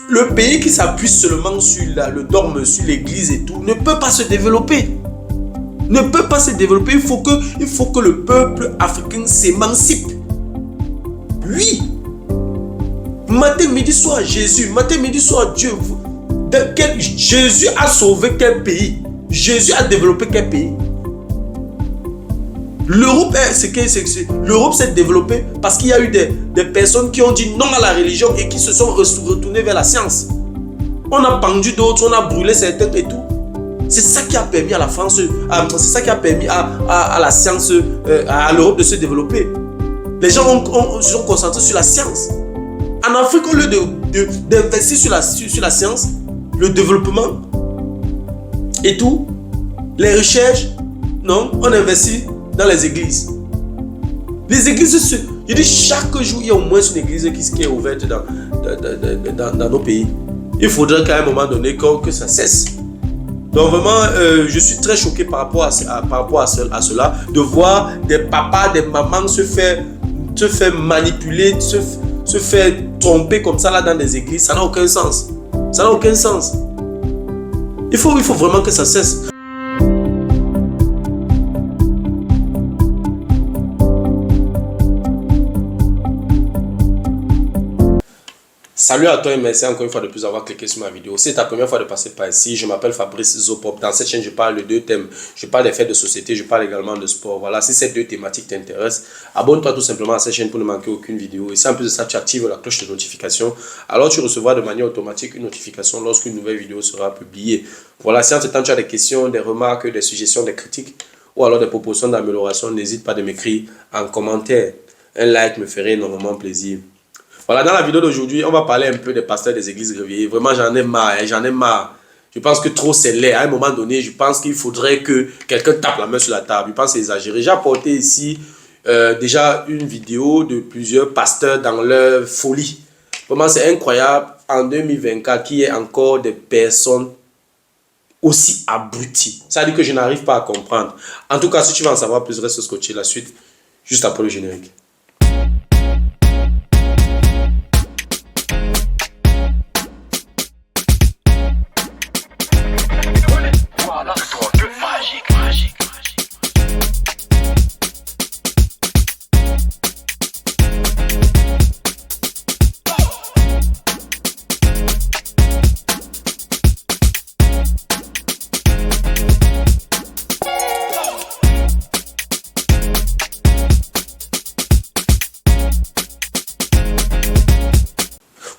le pays qui s'appuie seulement sur le dogme, sur l'église et tout, ne peut pas se développer. Ne peut pas se développer. Il faut que le peuple africain s'émancipe. Oui. Matin, midi, soir, Jésus. Matin, midi, soir, Dieu. Jésus a sauvé quel pays? Jésus a développé quel pays? L'Europe s'est développée parce qu'il y a eu des personnes qui ont dit non à la religion et qui se sont retournées vers la science. On a pendu d'autres, on a brûlé certains et tout. C'est ça qui a permis à la France, c'est ça qui a permis à la science, à l'Europe de se développer. Les gens se sont concentrés sur la science. En Afrique, au lieu d'investir sur la science, le développement et tout, les recherches, non, on investit dans les églises. Les églises, je dis chaque jour, il y a au moins une église qui est ouverte dans nos pays. Il faudrait qu'à un moment donné que ça cesse. Donc vraiment, je suis très choqué par rapport à cela, de voir des papas, des mamans se faire manipuler, se faire tromper comme ça là dans des églises. Ça n'a aucun sens. Ça n'a aucun sens. Il faut vraiment que ça cesse. Salut à toi et merci encore une fois de plus avoir cliqué sur ma vidéo. C'est ta première fois de passer par ici. Je m'appelle Fabrice Zopop. Dans cette chaîne, je parle de deux thèmes. Je parle des faits de société, je parle également de sport. Voilà, si ces deux thématiques t'intéressent, abonne-toi tout simplement à cette chaîne pour ne manquer aucune vidéo. Et si en plus de ça, tu actives la cloche de notification, alors tu recevras de manière automatique une notification lorsqu'une nouvelle vidéo sera publiée. Voilà, si en ce temps tu as des questions, des remarques, des suggestions, des critiques ou alors des propositions d'amélioration, n'hésite pas de m'écrire en commentaire. Un like me ferait énormément plaisir. Voilà, dans la vidéo d'aujourd'hui, on va parler un peu des pasteurs des églises réveillées. Vraiment, j'en ai marre, Je pense que trop c'est laid. À un moment donné, je pense qu'il faudrait que quelqu'un tape la main sur la table. Je pense que c'est exagéré. J'ai apporté ici déjà une vidéo de plusieurs pasteurs dans leur folie. Vraiment, c'est incroyable en 2024 qu'il y ait encore des personnes aussi abruties. Ça veut dire que je n'arrive pas à comprendre. En tout cas, si tu veux en savoir plus, reste scotché. La suite, juste après le générique.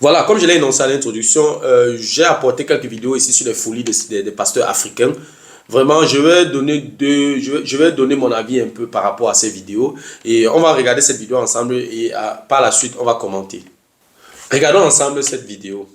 Voilà, comme je l'ai énoncé à l'introduction, j'ai apporté quelques vidéos ici sur les folies des pasteurs africains. Vraiment, je vais donner mon avis un peu par rapport à ces vidéos. Et on va regarder cette vidéo ensemble et par la suite, on va commenter. Regardons ensemble cette vidéo.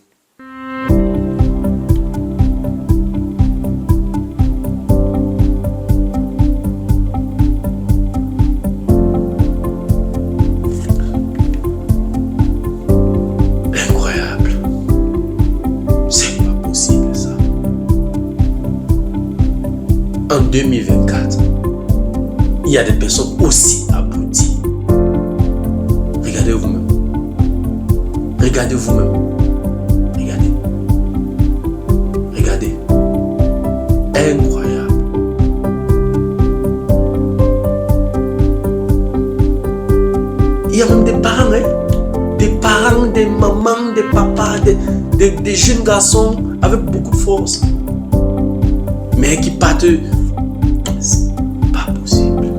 En 2024, il y a des personnes aussi abruties. Regardez vous-même. Regardez vous-même. Regardez. Regardez. Incroyable. Il y a même des parents, hein? Des parents, des mamans, des papas, des jeunes garçons avec beaucoup de force. Mais qui partent. C'est pas possible.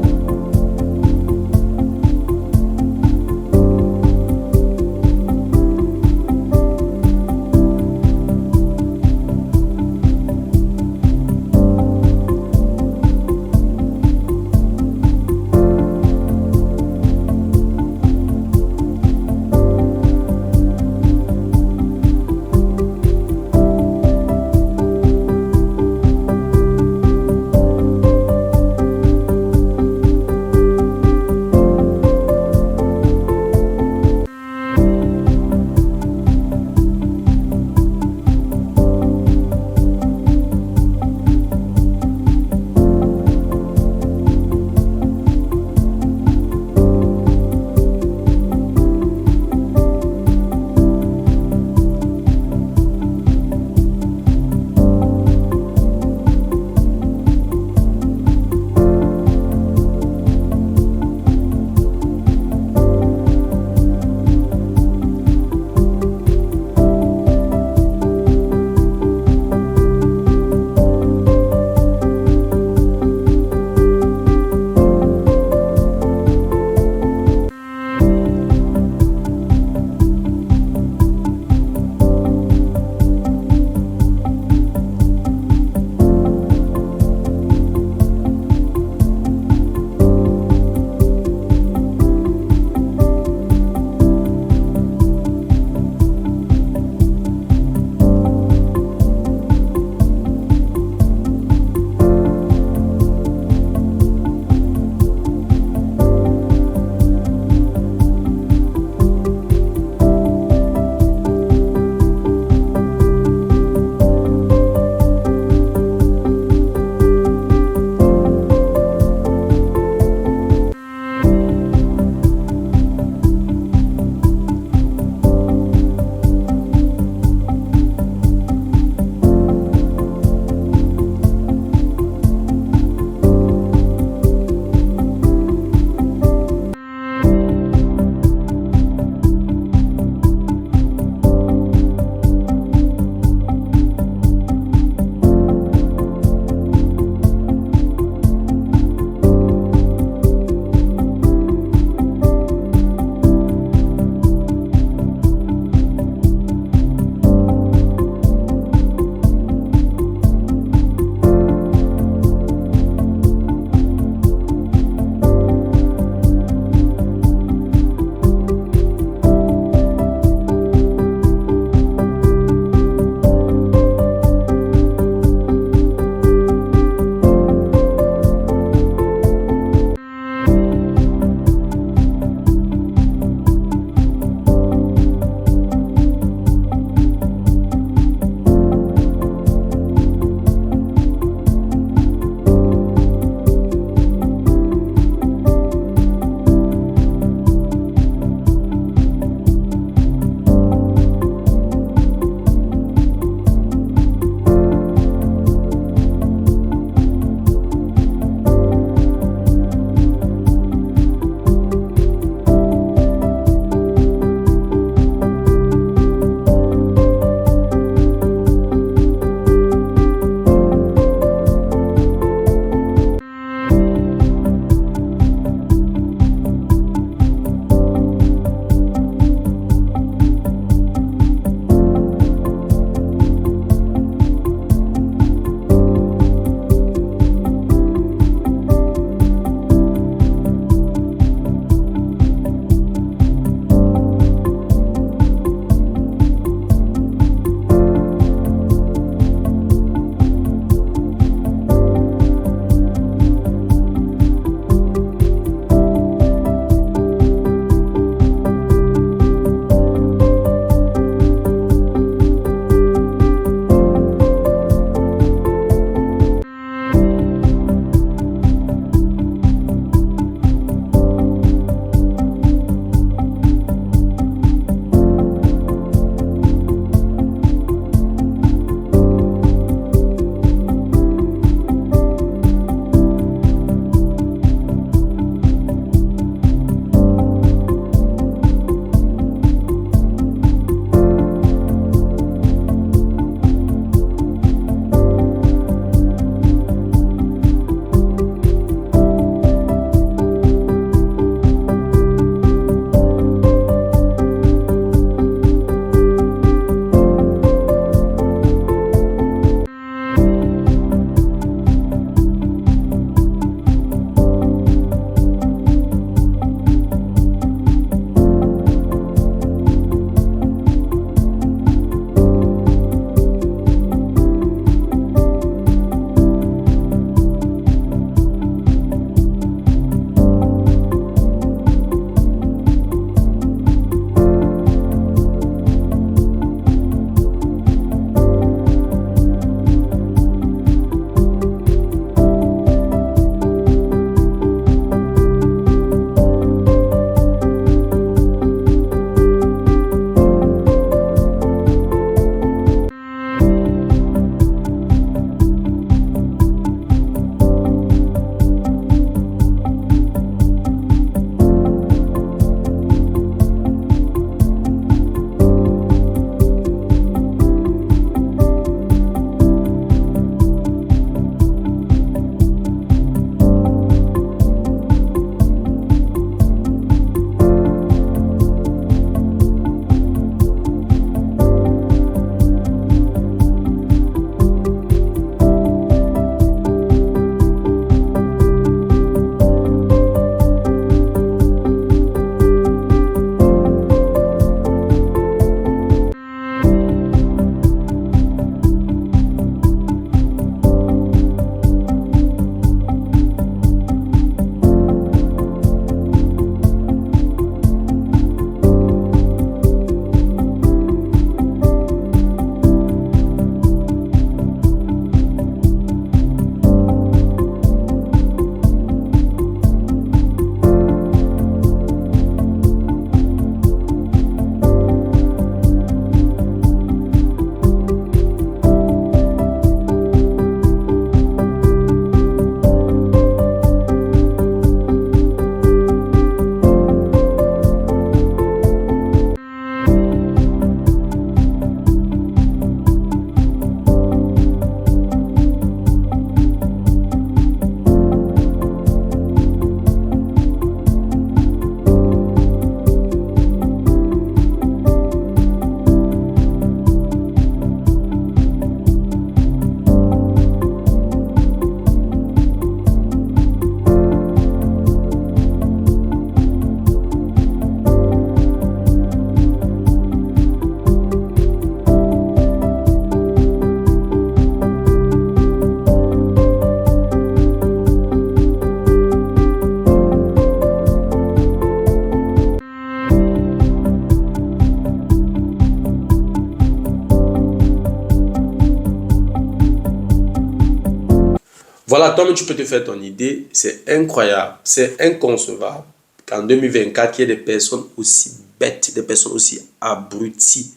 Voilà, toi-même, tu peux te faire ton idée. C'est incroyable, c'est inconcevable qu'en 2024, il y ait des personnes aussi bêtes, des personnes aussi abruties.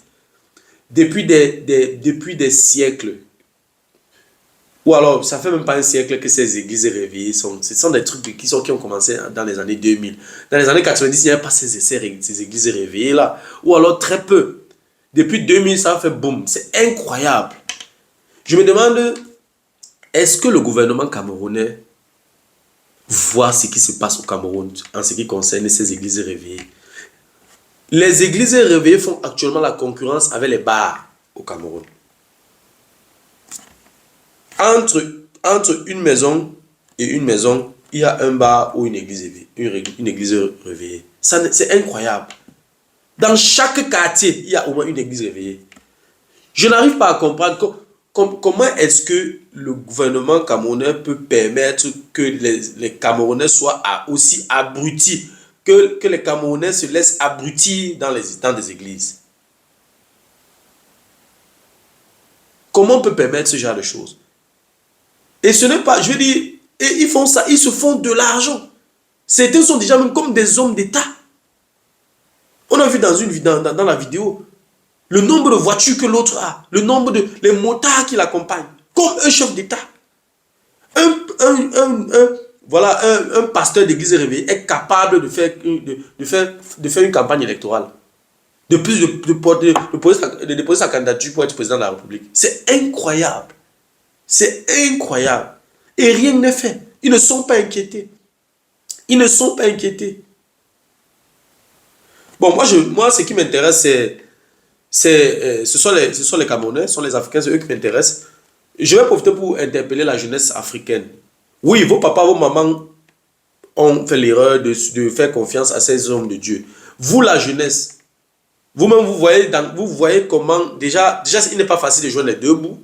Depuis des siècles, ou alors, ça fait même pas un siècle que ces églises réveillées ce sont des trucs qui ont commencé dans les années 2000. Dans les années 90, il n'y avait pas ces églises réveillées là. Ou alors très peu. Depuis 2000, ça a fait boum. C'est incroyable. Je me demande, est-ce que le gouvernement camerounais voit ce qui se passe au Cameroun en ce qui concerne ces églises réveillées? Les églises réveillées font actuellement la concurrence avec les bars au Cameroun. Entre une maison et une maison, il y a un bar ou une église réveillée. C'est incroyable. Dans chaque quartier, il y a au moins une église réveillée. Je n'arrive pas à comprendre comment est-ce que le gouvernement camerounais peut permettre que les Camerounais soient aussi abrutis, que les Camerounais se laissent abrutir dans des églises. Comment on peut permettre ce genre de choses? Et ce n'est pas, je veux dire, et ils font ça, ils se font de l'argent. Certains sont déjà même comme des hommes d'État. On a vu dans la vidéo le nombre de voitures que l'autre a, le nombre de les motards qui l'accompagnent, comme un chef d'État. Voilà, un pasteur d'église réveillé est capable de faire une campagne électorale, de déposer sa candidature pour être président de la République. C'est incroyable. C'est incroyable. Et rien n'est fait. Ils ne sont pas inquiétés. Ils ne sont pas inquiétés. Bon, moi ce qui m'intéresse, ce sont les Camerounais, ce sont les Africains, c'est eux qui m'intéressent. Je vais profiter pour interpeller la jeunesse africaine. Oui, vos papas, vos mamans ont fait l'erreur de faire confiance à ces hommes de Dieu. Vous, la jeunesse, vous-même, vous voyez comment, déjà il n'est pas facile de joindre les deux bouts.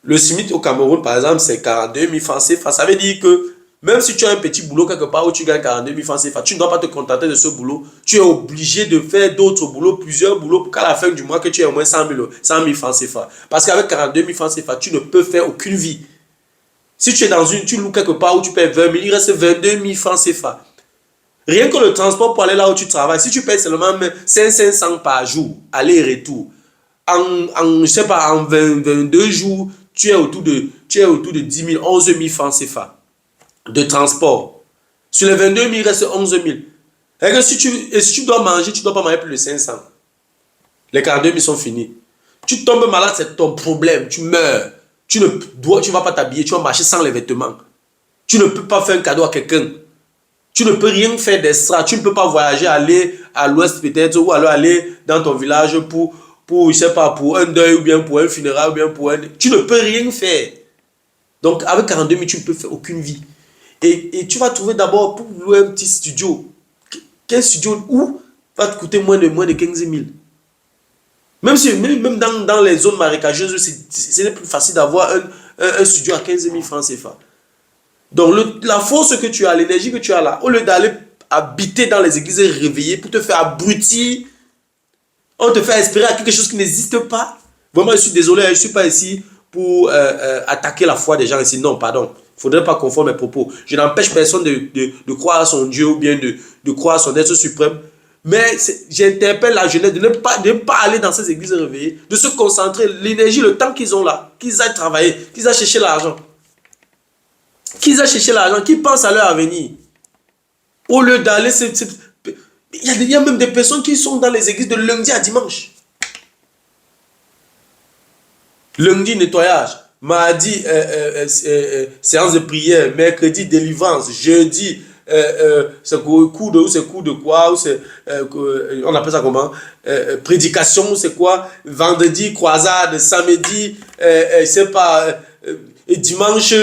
Le SMIC au Cameroun, par exemple, c'est 42 000 francs CFA. Ça veut dire que même si tu as un petit boulot quelque part où tu gagnes 42 000 francs CFA, tu ne dois pas te contenter de ce boulot. Tu es obligé de faire d'autres boulots, plusieurs boulots, pour qu'à la fin du mois, que tu aies au moins 100 000 francs CFA. Parce qu'avec 42 000 francs CFA, tu ne peux faire aucune vie. Si tu es tu loues quelque part où tu payes 20 000, il reste 22 000 francs CFA. Rien que le transport pour aller là où tu travailles, si tu payes seulement 500 par jour, aller et retour, je sais pas, en 22 jours, tu es autour de 10 000, 11 000 francs CFA de transport. Sur les 22 000, il reste 11 000. Et que si tu dois manger, tu ne dois pas manger plus de 500. Les 42 000 sont finis. Tu tombes malade, c'est ton problème. Tu meurs. Tu ne vas pas t'habiller, tu vas marcher sans les vêtements. Tu ne peux pas faire un cadeau à quelqu'un. Tu ne peux rien faire d'extra. Tu ne peux pas voyager, aller à l'ouest peut-être, ou alors aller dans ton village pour je sais pas, pour un deuil, ou bien pour un funérail, ou bien pour un... Tu ne peux rien faire. Donc, avec 42 000, tu ne peux faire aucune vie. Et tu vas trouver d'abord, pour louer un petit studio, quel studio où va te coûter moins de 15 000. Même dans les zones marécageuses, c'est plus facile d'avoir un studio à 15 000 francs CFA. Donc, la force que tu as, l'énergie que tu as là, au lieu d'aller habiter dans les églises réveillées pour te faire abrutir, on te fait espérer à quelque chose qui n'existe pas. Vraiment, je suis désolé, je ne suis pas ici pour attaquer la foi des gens ici. Non, pardon. Il ne faudrait pas confondre mes propos. Je n'empêche personne de croire à son Dieu ou bien de croire à son être suprême. Mais j'interpelle la jeunesse de ne pas aller dans ces églises réveillées, de se concentrer, l'énergie, le temps qu'ils ont là, qu'ils aillent travailler, qu'ils aillent chercher l'argent. Qu'ils aillent chercher l'argent, qu'ils pensent à leur avenir. Au lieu d'aller... Il y a même des personnes qui sont dans les églises de lundi à dimanche. Lundi, nettoyage. Mardi, séance de prière. Mercredi, délivrance. Jeudi, c'est coup de quoi, on appelle ça comment, prédication, c'est quoi. Vendredi, croisade. Samedi, je sais pas, et dimanche,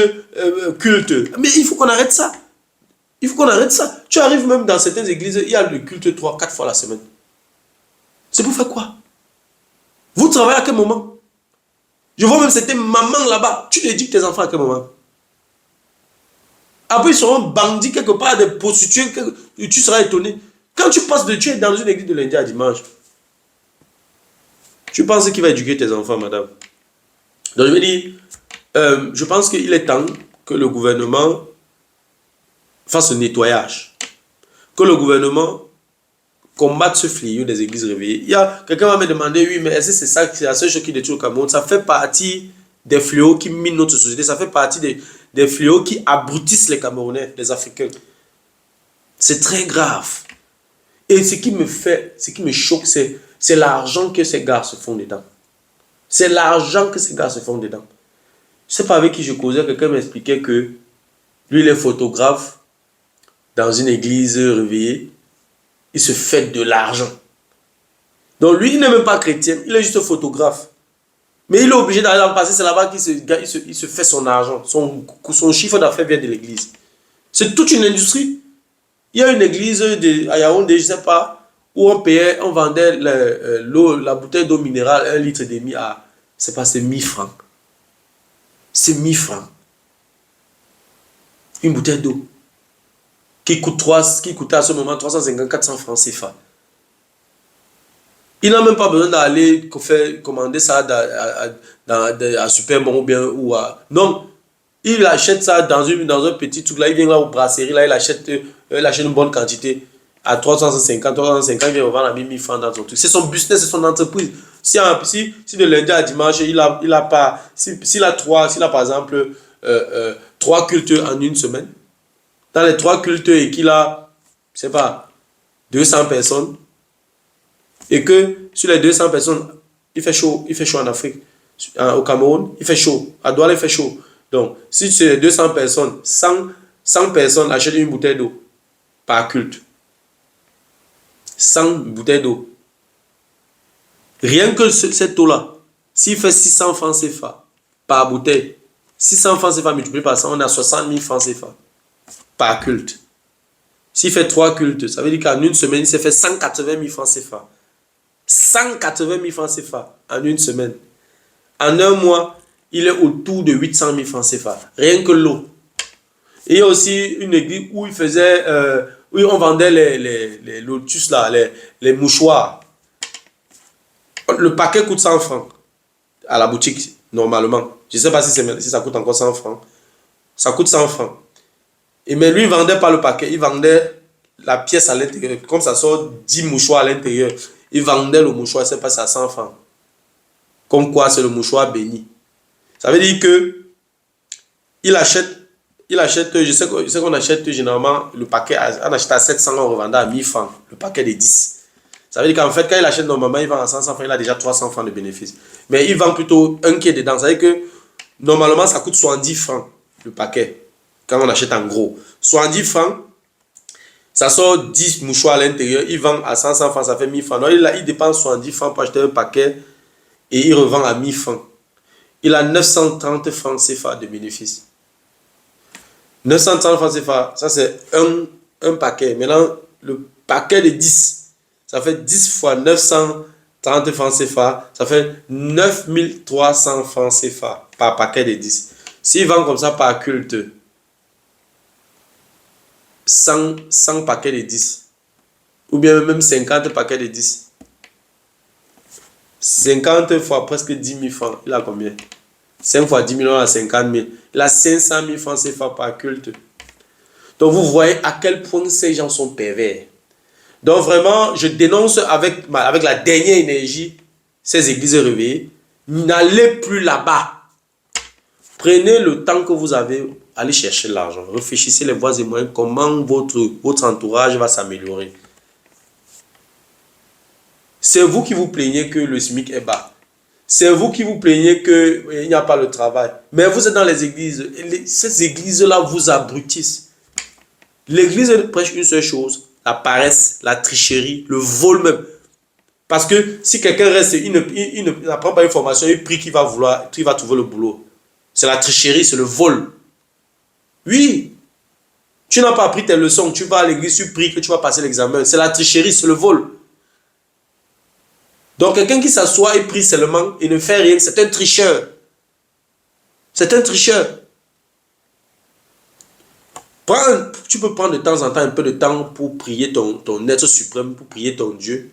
culte. Mais il faut qu'on arrête ça. Il faut qu'on arrête ça. Tu arrives même dans certaines églises, il y a le culte 3-4 fois la semaine. C'est pour faire quoi? Vous travaillez à quel moment? Je vois même certaines mamans là-bas. Tu éduques tes enfants à quel moment? Après, ils seront bandits quelque part, des prostituées, tu seras étonné. Quand tu passes tu es dans une église de lundi à dimanche, tu penses qu'il va éduquer tes enfants, madame? Donc je veux dire, je pense qu'il est temps que le gouvernement fasse le nettoyage, que le gouvernement combatte ce fléau des églises réveillées. Il y a quelqu'un va me demander, oui, mais est-ce que c'est ça, c'est la seule chose qui détruit le Cameroun? Ça fait partie des fléaux qui minent notre société, ça fait partie des fléaux qui abrutissent les Camerounais, les Africains. C'est très grave. Et ce qui me choque, c'est l'argent que ces gars se font dedans. C'est l'argent que ces gars se font dedans. Je ne sais pas avec qui je causais, quelqu'un m'expliquait que lui, il est photographe dans une église réveillée. Il se fait de l'argent. Donc lui, il n'est même pas chrétien, il est juste photographe. Mais il est obligé d'aller en passer, c'est là-bas qu'il se fait son argent. Son chiffre d'affaires vient de l'église. C'est toute une industrie. Il y a une église à Yaoundé, je ne sais pas, où on vendait la bouteille d'eau minérale, 1,5 litre à, c'est 1000 francs. C'est 1000 francs. Une bouteille d'eau qui coûtait à ce moment 350-400 francs CFA. Il n'a même pas besoin d'aller commander ça à Supermont ou bien ou à... Non, il achète ça dans un petit truc là, il vient là aux brasseries, là, il achète une bonne quantité à 350, il vient revendre à 1000 francs dans son truc. C'est son business, c'est son entreprise. Si de lundi à dimanche, il a pas... S'il a par exemple 3 cultes en une semaine, dans les 3 cultes et qu'il a, je sais pas, 200 personnes, et que sur les 200 personnes, il fait chaud en Afrique, au Cameroun, il fait chaud, à Douala, il fait chaud. Donc, si sur les 200 personnes, 100 personnes achètent une bouteille d'eau par culte, 100 bouteilles d'eau, rien que cette eau-là, s'il fait 600 francs CFA par bouteille, 600 francs CFA multiplié par 100, on a 60 000 francs CFA par culte. S'il fait 3 cultes, ça veut dire qu'en une semaine, il s'est fait 180 000 francs CFA. 180 000 francs CFA en une semaine. En un mois, il est autour de 800 000 francs CFA. Rien que l'eau. Et il y a aussi une église où où on vendait les lotus là, les mouchoirs. Le paquet coûte 100 francs à la boutique, normalement. Je ne sais pas si ça coûte encore 100 francs. Ça coûte 100 francs. Mais lui, il ne vendait pas le paquet, il vendait la pièce à l'intérieur. Comme ça sort 10 mouchoirs à l'intérieur, il vendait le mouchoir, c'est passé à 100 francs. Comme quoi, c'est le mouchoir béni. Ça veut dire que il achète, je sais qu'on achète généralement le paquet, on achète à 700, on revendait à 1000 francs, le paquet de 10. Ça veut dire qu'en fait, quand il achète normalement, il vend à 500 francs, il a déjà 300 francs de bénéfice. Mais il vend plutôt un qui est dedans. Ça veut dire que normalement, ça coûte 70 francs le paquet. Quand on achète en gros, 70 francs, ça sort 10 mouchoirs à l'intérieur, il vend à 500 francs, ça fait 1000 francs. Donc il dépense 70 francs pour acheter un paquet et il revend à 1000 francs. Il a 930 francs CFA de bénéfice. 930 francs CFA, ça c'est un paquet. Maintenant, le paquet de 10, ça fait 10 fois 930 francs CFA, ça fait 9300 francs CFA par paquet de 10. S'il vend comme ça par culte, 100 paquets de 10, ou bien même 50 paquets de 10, 50 fois presque 10 000 francs, il a combien? 5 fois 10 000, on a 50 000. Il a 500 000 francs CFA par culte. Donc vous voyez à quel point ces gens sont pervers. Donc vraiment, je dénonce avec la dernière énergie ces églises réveillées. N'allez plus là-bas. Prenez le temps que vous avez, allez chercher l'argent. Réfléchissez les voies et moyens, comment votre entourage va s'améliorer. C'est vous qui vous plaignez que le SMIC est bas. C'est vous qui vous plaignez qu'il n'y a pas le travail. Mais vous êtes dans les églises. Ces églises-là vous abrutissent. L'église prêche une seule chose, la paresse, la tricherie, le vol même. Parce que si quelqu'un reste, il n'apprend pas une formation, il prie qu'il va trouver le boulot. C'est la tricherie, c'est le vol. Oui, tu n'as pas appris tes leçons, tu vas à l'église, tu pries que tu vas passer l'examen. C'est la tricherie, c'est le vol. Donc quelqu'un qui s'assoit et prie seulement et ne fait rien, c'est un tricheur. C'est un tricheur. Tu peux prendre de temps en temps un peu de temps pour prier ton être suprême, pour prier ton Dieu.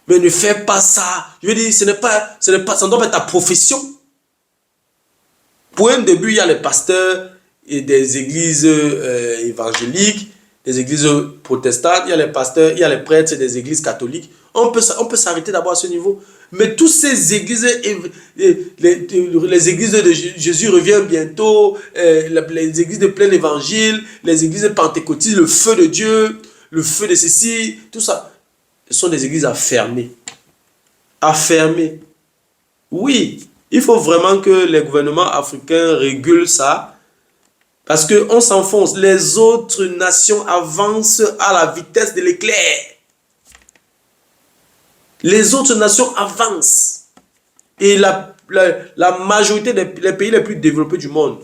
Mais ne fais pas ça. Je veux dire, ça ne doit pas être ta profession. Pour un début, il y a les pasteurs, des églises évangéliques, des églises protestantes, il y a les pasteurs, il y a les prêtres des églises catholiques. On peut s'arrêter d'abord à ce niveau. Mais toutes ces églises, les églises de Jésus revient bientôt, les églises de plein évangile, les églises pentecôtistes, le feu de Dieu, le feu de ceci, tout ça, ce sont des églises affermées. Affermées. Oui, il faut vraiment que les gouvernements africains régulent ça, parce qu'on s'enfonce. Les autres nations avancent à la vitesse de l'éclair. Les autres nations avancent. Et la majorité des pays les plus développés du monde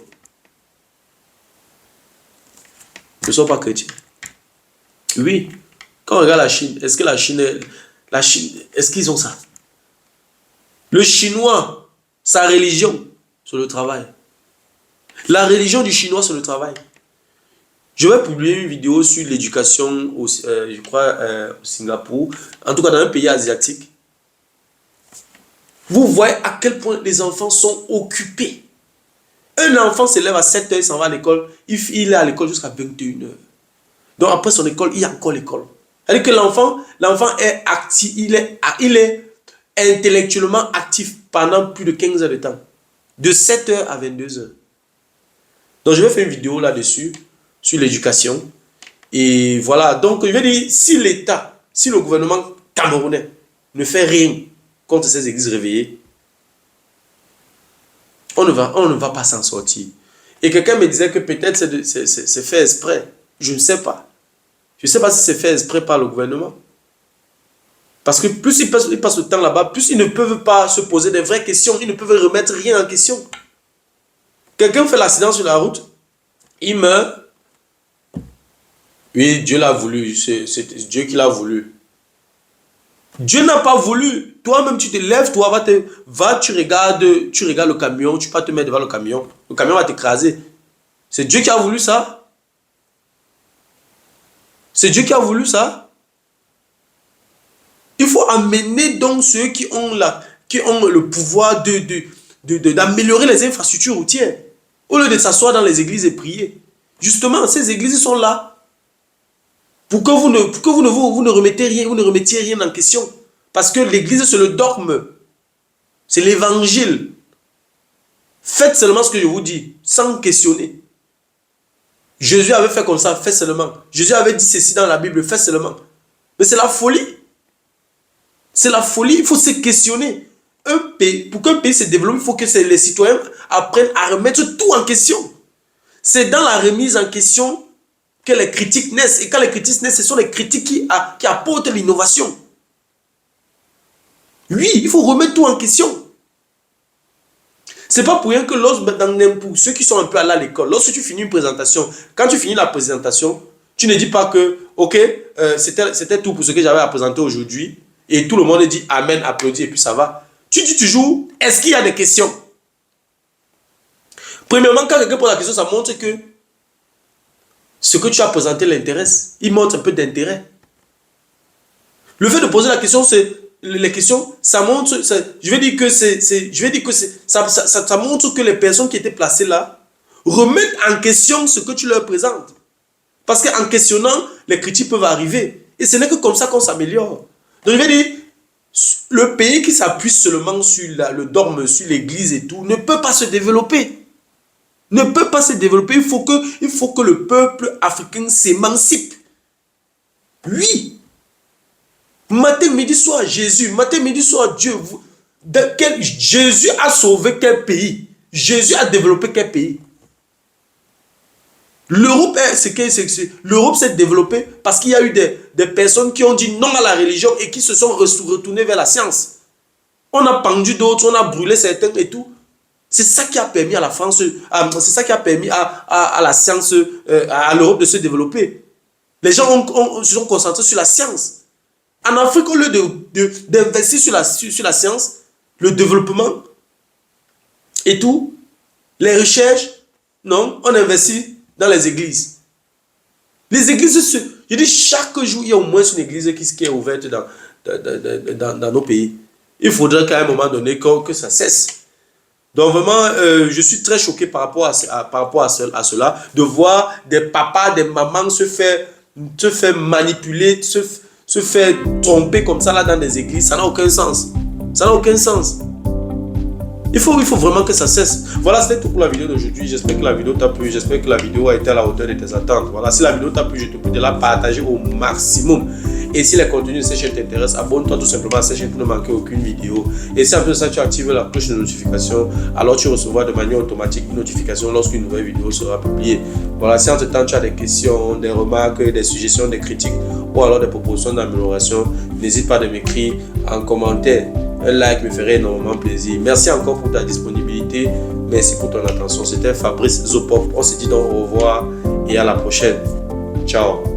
ne sont pas chrétiens. Oui. Quand on regarde la Chine, est-ce que la Chine, est-ce qu'ils ont ça? Le chinois, sa religion, c'est le travail. La religion du chinois, c'est le travail. Je vais publier une vidéo sur l'éducation, je crois, au Singapour, en tout cas dans un pays asiatique. Vous voyez à quel point les enfants sont occupés. Un enfant se lève à 7 h, il s'en va à l'école, il est à l'école jusqu'à 21 h. Donc après son école, il y a encore l'école. C'est-à-dire que l'enfant est actif, il est intellectuellement actif pendant plus de 15 heures de temps. De 7 h à 22 h. Donc je vais faire une vidéo là-dessus, sur l'éducation. Et voilà, donc je vais dire, si l'État, si le gouvernement camerounais ne fait rien contre ces églises réveillées, on ne va pas s'en sortir. Et quelqu'un me disait que peut-être c'est fait exprès. Je ne sais pas. Je ne sais pas si c'est fait exprès par le gouvernement. Parce que plus ils passent le temps là-bas, plus ils ne peuvent pas se poser des vraies questions. Ils ne peuvent remettre rien en question. Quelqu'un fait l'accident sur la route, il meurt. Oui, Dieu l'a voulu. C'est Dieu qui l'a voulu. Dieu n'a pas voulu. Toi-même, tu te lèves, toi, tu regardes le camion, tu vas te mettre devant le camion va t'écraser. C'est Dieu qui a voulu ça. C'est Dieu qui a voulu ça. Il faut amener donc ceux qui ont le pouvoir d'améliorer les infrastructures routières. Au lieu de s'asseoir dans les églises et prier. Justement, ces églises sont là. Pour que vous ne remettiez rien en question. Parce que l'église, c'est le dogme. C'est l'évangile. Faites seulement ce que je vous dis, sans questionner. Jésus avait fait comme ça, faites seulement. Jésus avait dit ceci dans la Bible, faites seulement. Mais c'est la folie. C'est la folie, il faut se questionner. Pour qu'un pays se développe, il faut que les citoyens apprennent à remettre tout en question. C'est dans la remise en question que les critiques naissent. Et quand les critiques naissent, ce sont les critiques qui apportent l'innovation. Oui, il faut remettre tout en question. C'est pas pour rien que pour ceux qui sont un peu à l'école, lorsque tu finis une présentation, quand tu finis la présentation, tu ne dis pas que, ok, c'était tout pour ce que j'avais à présenter aujourd'hui, et tout le monde dit amen, applaudit, et puis ça va. Tu dis toujours, est-ce qu'il y a des questions? Premièrement, quand quelqu'un pose la question, ça montre que ce que tu as présenté l'intéresse. Il montre un peu d'intérêt. Le fait de poser la question, les questions, ça montre, je vais dire que ça montre que les personnes qui étaient placées là remettent en question ce que tu leur présentes. Parce qu'en questionnant, les critiques peuvent arriver. Et ce n'est que comme ça qu'on s'améliore. Donc je vais dire, le pays qui s'appuie seulement sur le dogme, sur l'église et tout, ne peut pas se développer. Ne peut pas se développer. Il faut que le peuple africain s'émancipe. Oui. Matin, midi, soir, Jésus. Matin, midi, soir, Dieu. Jésus a sauvé quel pays? Jésus a développé quel pays? L'Europe s'est développée parce qu'il y a eu des personnes qui ont dit non à la religion et qui se sont retournées vers la science. On a pendu d'autres, on a brûlé certains et tout. C'est ça qui a permis à la France, c'est ça qui a permis à la science, à l'Europe de se développer. Les gens se sont concentrés sur la science. En Afrique, au lieu d'investir sur la science, le développement et tout, les recherches, non, on investit dans les églises. Les églises, je dis chaque jour, il y a au moins une église qui est ouverte dans nos pays. Il faudrait qu'à un moment donné que ça cesse. Donc vraiment, je suis très choqué par rapport à cela, de voir des papas, des mamans se faire manipuler, se faire tromper comme ça là dans des églises. Ça n'a aucun sens. Ça n'a aucun sens. Il faut vraiment que ça cesse. Voilà, c'était tout pour la vidéo d'aujourd'hui. J'espère que la vidéo t'a plu. J'espère que la vidéo a été à la hauteur de tes attentes. Voilà, si la vidéo t'a plu, je te prie de la partager au maximum. Et si les contenus de cette chaîne t'intéressent, abonne-toi tout simplement à cette chaîne pour ne manquer aucune vidéo. Et si en plus de ça, tu actives la cloche de notification, alors tu recevras de manière automatique une notification lorsqu'une nouvelle vidéo sera publiée. Voilà, si entre temps tu as des questions, des remarques, des suggestions, des critiques ou alors des propositions d'amélioration, n'hésite pas à m'écrire en commentaire. Un like me ferait énormément plaisir. Merci encore pour ta disponibilité. Merci pour ton attention. C'était Fabrice Zopop. On se dit donc au revoir et à la prochaine. Ciao.